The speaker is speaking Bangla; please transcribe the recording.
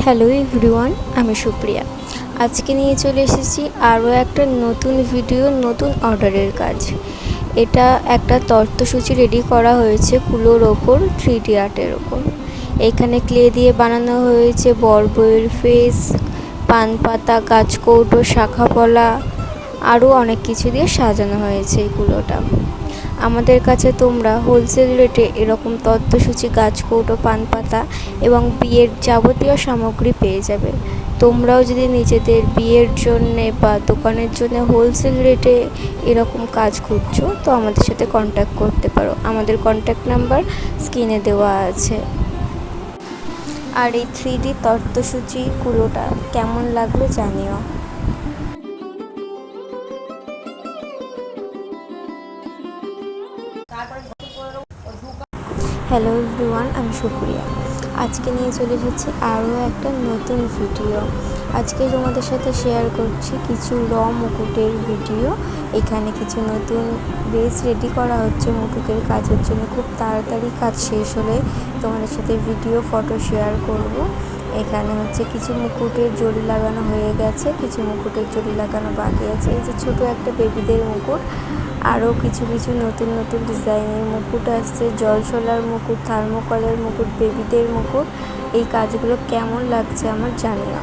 হ্যালো এভরিওয়ান, আমি সুপ্রিয়া। আজকে নিয়ে চলে এসেছি আরও একটা নতুন ভিডিও, নতুন অর্ডারের কাজ। এটা একটা তথ্যসূচি রেডি করা হয়েছে কুলোর ওপর, 3D আর্টের ওপর। এখানে ক্লে দিয়ে বানানো হয়েছে বড়বইয়ের ফেস, পান পাতা, গাছকৌটো, শাখাপলা, আরও অনেক কিছু দিয়ে সাজানো হয়েছে এই কুলোটা। আমাদের কাছে তোমরা হোলসেল রেটে এরকম তথ্যসূচি, গাছকৌটো, পান পাতা এবং বিয়ের যাবতীয় সামগ্রী পেয়ে যাবে। তোমরাও যদি নিজেদের বিয়ের জন্যে বা দোকানের জন্য হোলসেল রেটে এরকম কাজ খুঁজছো, তো আমাদের সাথে কন্ট্যাক্ট করতে পারো। আমাদের কন্ট্যাক্ট নাম্বার স্ক্রিনে দেওয়া আছে। আর এই 3D তথ্যসূচি কুলোটা কেমন লাগলো জানিও। হ্যালো এভরিওয়ান, আমি সুপ্রিয়া। আজকে নিয়ে চলে এসেছি আরও একটা নতুন ভিডিও। আজকে তোমাদের সাথে শেয়ার করছি কিছু মুকুটের ভিডিও। এখানে কিছু নতুন বেস রেডি করা হচ্ছে মুকুটের কাজের জন্য। খুব তাড়াতাড়ি কাজ শেষ হলে তোমাদের সাথে ভিডিও, ফটো শেয়ার করব। এখানে কিছু মুকুটের জড়ি লাগানো হয়ে গেছে, কিছু মুকুটের জড়ি লাগানো বাকি আছে। এই যে ছোটো একটা বেবিদের মুকুট, আরও কিছু নতুন নতুন ডিজাইনের মুকুট আসছে, জলছলার মুকুট, থার্মোকলের মুকুট, বেবিদের মুকুট। এই কাজগুলো কেমন লাগছে আমার জানিও।